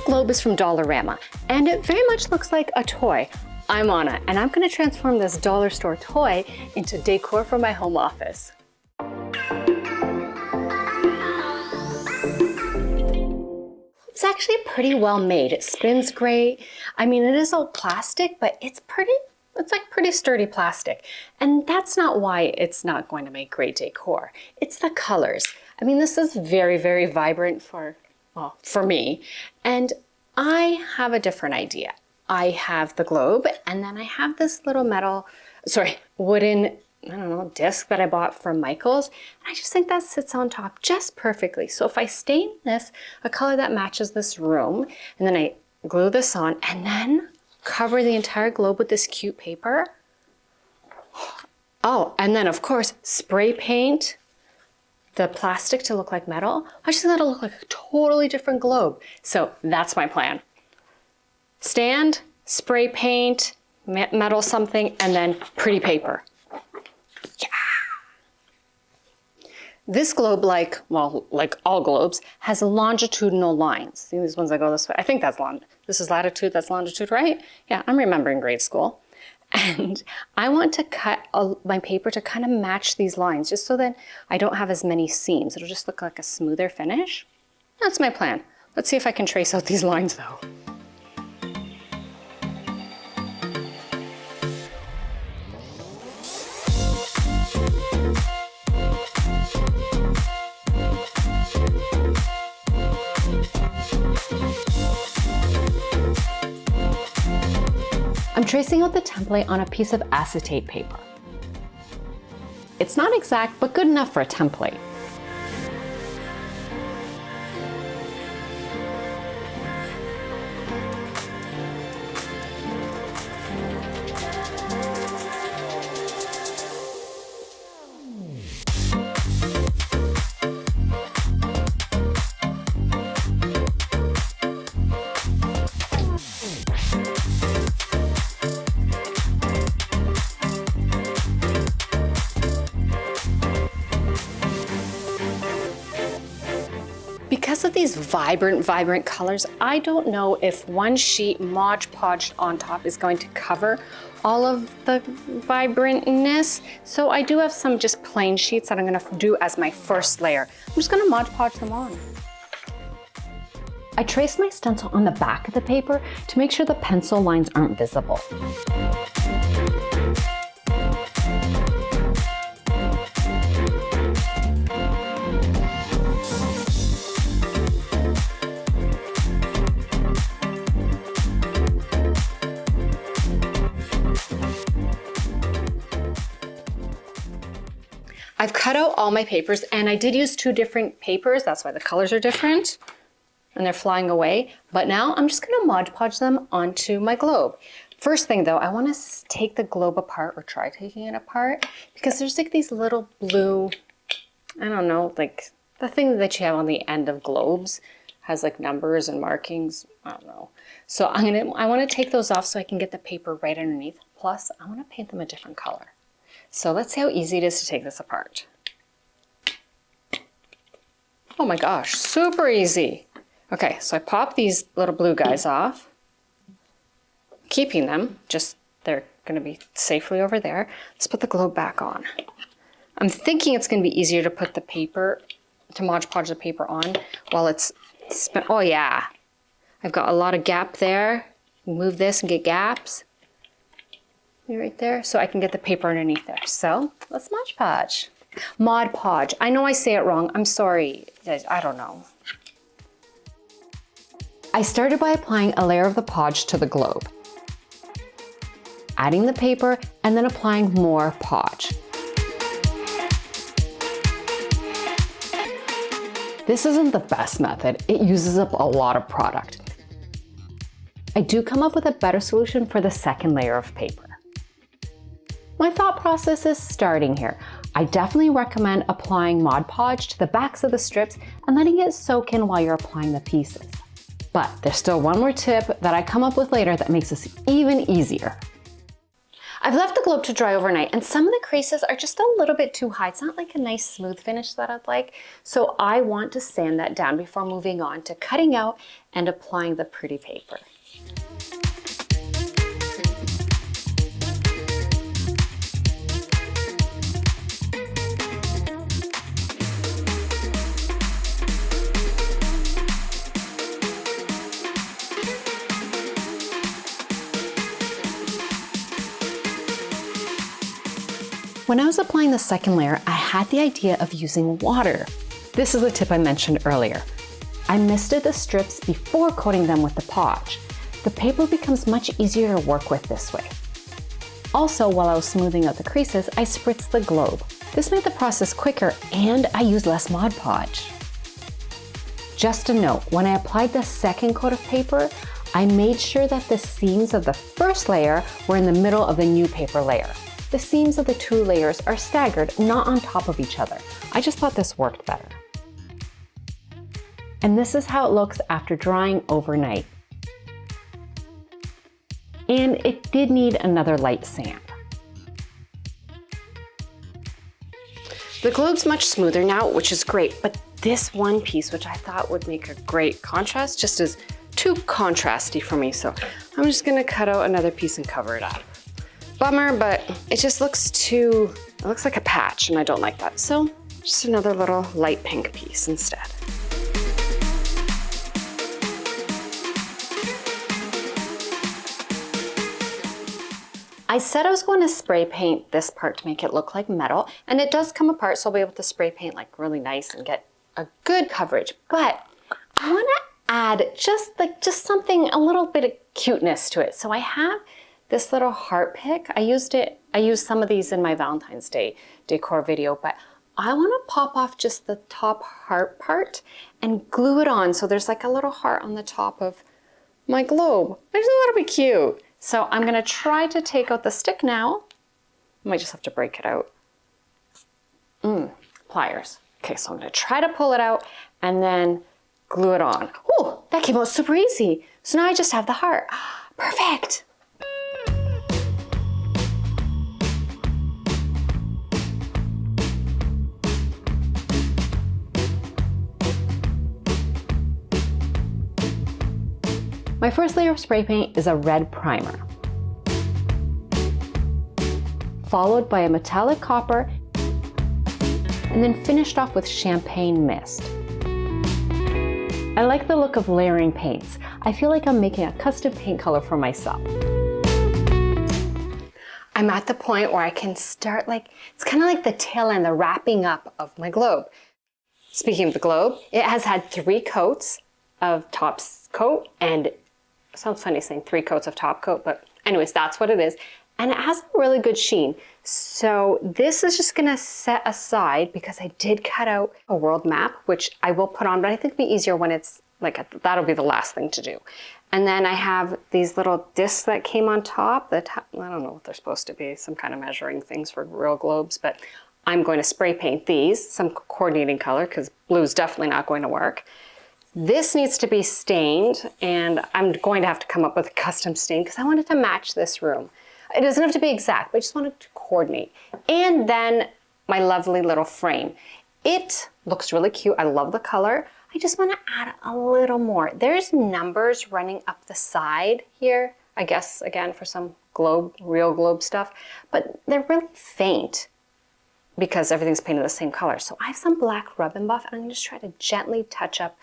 This globe is from Dollarama, and it very much looks like a toy. I'm Anna, and I'm going to transform this dollar store toy into decor for my home office. It's actually pretty well made. It spins great. I mean, it is all plastic, but it's like pretty sturdy plastic. And that's not why it's not going to make great decor. It's the colors. I mean, this is very, very vibrant for me. And I have a different idea. I have the globe, and then I have this little wooden, disc that I bought from Michael's. And I just think that sits on top just perfectly. So if I stain this a color that matches this room, and then I glue this on, and then cover the entire globe with this cute paper. Oh, and then of course, spray paint the plastic to look like metal. I just think that'll look like a totally different globe. So that's my plan. Stand, spray paint, metal something, and then pretty paper. Yeah. This globe, like all globes, has longitudinal lines. See these ones that go this way? I think this is latitude, that's longitude, right? Yeah, I'm remembering grade school. And I want to cut my paper to kind of match these lines, just so that I don't have as many seams. It'll just look like a smoother finish. That's my plan. Let's see if I can trace out these lines though. I'm tracing out the template on a piece of acetate paper. It's not exact, but good enough for a template. Because of these vibrant colors, I don't know if one sheet Mod Podge on top is going to cover all of the vibrantness. So I do have some just plain sheets that I'm gonna do as my first layer. I'm just gonna Mod Podge them on. I traced my stencil on the back of the paper to make sure the pencil lines aren't visible. I've cut out all my papers, and I did use 2 different papers. That's why the colors are different and they're flying away. But now I'm just gonna Mod Podge them onto my globe. First thing though, I wanna take the globe apart, or try taking it apart, because there's like these little blue, I don't know, like the thing that you have on the end of globes has like numbers and markings, I don't know. So I wanna take those off so I can get the paper right underneath. Plus, I wanna paint them a different color. So let's see how easy it is to take this apart. Oh my gosh, super easy. Okay, so I pop these little blue guys off, keeping them, just they're gonna be safely over there. Let's put the globe back on. I'm thinking it's gonna be easier to put the paper, to Mod Podge the paper on while it's oh yeah. I've got a lot of gap there. Move this and get gaps. Right there, so I can get the paper underneath there. So let's Mod Podge. Mod Podge. I know I say it wrong. I'm sorry. I don't know. I started by applying a layer of the podge to the globe, adding the paper, and then applying more podge. This isn't the best method. It uses up a lot of product. I do come up with a better solution for the second layer of paper. My thought process is starting here. I definitely recommend applying Mod Podge to the backs of the strips and letting it soak in while you're applying the pieces. But there's still one more tip that I come up with later that makes this even easier. I've left the globe to dry overnight, and some of the creases are just a little bit too high. It's not like a nice smooth finish that I'd like. So I want to sand that down before moving on to cutting out and applying the pretty paper. When I was applying the second layer, I had the idea of using water. This is the tip I mentioned earlier. I misted the strips before coating them with the Podge. The paper becomes much easier to work with this way. Also, while I was smoothing out the creases, I spritzed the globe. This made the process quicker and I used less Mod Podge. Just a note, when I applied the second coat of paper, I made sure that the seams of the first layer were in the middle of the new paper layer. The seams of the two layers are staggered, not on top of each other. I just thought this worked better. And this is how it looks after drying overnight. And it did need another light sand. The globe's much smoother now, which is great, but this one piece, which I thought would make a great contrast, just is too contrasty for me. So I'm just gonna cut out another piece and cover it up. Bummer, but it just looks it looks like a patch and I don't like that. So just another little light pink piece instead. I said I was going to spray paint this part to make it look like metal, and it does come apart, so I'll be able to spray paint like really nice and get a good coverage. But I want to add just something, a little bit of cuteness to it. So I have this little heart pick. I used some of these in my Valentine's Day decor video, but I want to pop off just the top heart part and glue it on. So there's like a little heart on the top of my globe. It's a little bit cute. So I'm gonna try to take out the stick now. I might just have to break it out. Pliers. Okay, so I'm gonna try to pull it out and then glue it on. Oh, that came out super easy. So now I just have the heart. Perfect. My first layer of spray paint is a red primer, followed by a metallic copper, and then finished off with champagne mist. I like the look of layering paints. I feel like I'm making a custom paint color for myself. I'm at the point where I can start it's kind of like the tail end, the wrapping up of my globe. Speaking of the globe, it has had 3 coats of top coat, and sounds funny saying 3 coats of top coat, but anyways, that's what it is. And it has a really good sheen. So this is just gonna set aside because I did cut out a world map, which I will put on, but I think it'll be easier when it's that'll be the last thing to do. And then I have these little discs that came on top that, I don't know what they're supposed to be, some kind of measuring things for real globes, but I'm going to spray paint these, some coordinating color, because blue is definitely not going to work. This needs to be stained, and I'm going to have to come up with a custom stain because I wanted to match this room. It doesn't have to be exact, but I just wanted to coordinate. And then my lovely little frame. It looks really cute. I love the color. I just want to add a little more. There's numbers running up the side here, I guess, again, for some globe, real globe stuff, but they're really faint because everything's painted the same color. So I have some black rub and buff, and I'm going to just try to gently touch up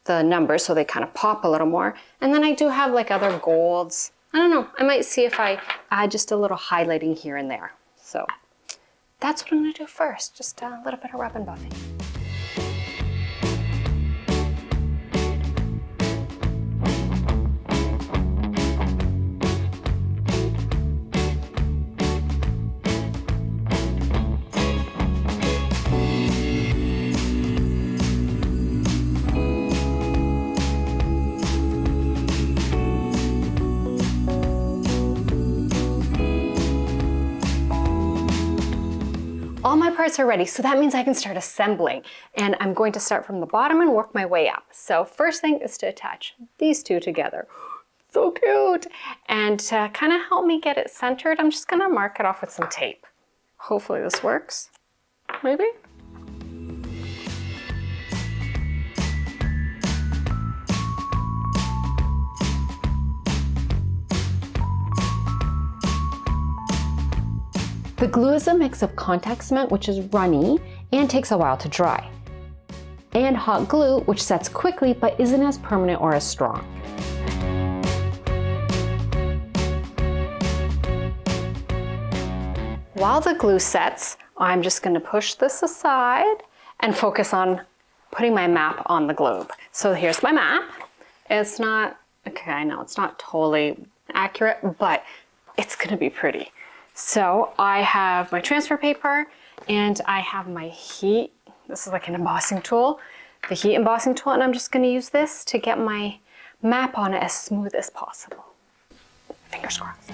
the numbers so they kind of pop a little more. And then I do have other golds. I don't know, I might see if I add just a little highlighting here and there. So that's what I'm gonna do first, just a little bit of rub and buffing. All my parts are ready, so that means I can start assembling. And I'm going to start from the bottom and work my way up. So first thing is to attach these two together. So cute. And to kind of help me get it centered, I'm just gonna mark it off with some tape. Hopefully this works, maybe? The glue is a mix of contact cement, which is runny and takes a while to dry, and hot glue, which sets quickly but isn't as permanent or as strong. While the glue sets, I'm just going to push this aside and focus on putting my map on the globe. So here's my map. It's not, okay, I know it's not totally accurate, but it's going to be pretty. So I have my transfer paper and I have my heat. This is like an embossing tool, the heat embossing tool, and I'm just going to use this to get my map on it as smooth as possible. Fingers crossed.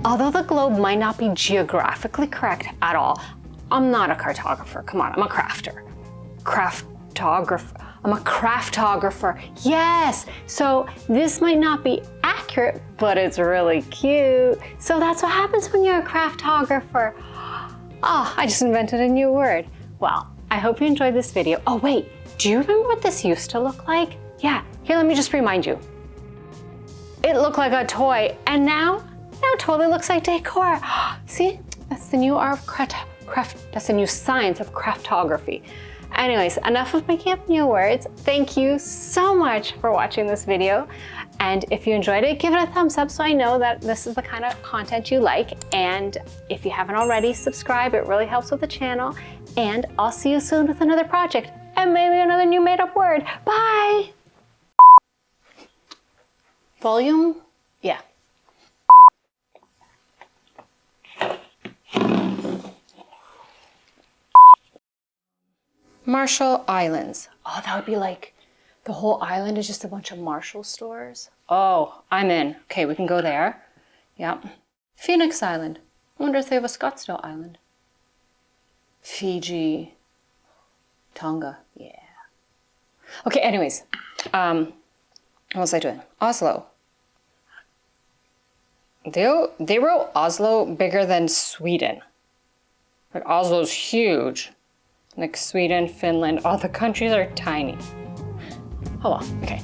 Although the globe might not be geographically correct at all, I'm not a cartographer. Come on, I'm a crafter. I'm a craftographer. Yes! So this might not be accurate, but it's really cute. So that's what happens when you're a craftographer. Oh, I just invented a new word. Well, I hope you enjoyed this video. Oh wait, do you remember what this used to look like? Yeah, here, let me just remind you. It looked like a toy, and now it totally looks like decor. See, that's the new art of craft, that's the new science of craftography. Anyways, enough of making up new words. Thank you so much for watching this video. And if you enjoyed it, give it a thumbs up so I know that this is the kind of content you like. And if you haven't already, subscribe. It really helps with the channel. And I'll see you soon with another project and maybe another new made up word. Bye. Volume? Yeah. Marshall Islands. Oh, that would be like the whole island is just a bunch of Marshall stores. Oh, I'm in. Okay, we can go there. Yep. Phoenix Island. I wonder if they have a Scottsdale Island. Fiji. Tonga. Yeah. Okay, anyways. What was I doing? Oslo. They wrote Oslo bigger than Sweden. Like Oslo's huge. Like Sweden, Finland, all the countries are tiny. Oh well, okay.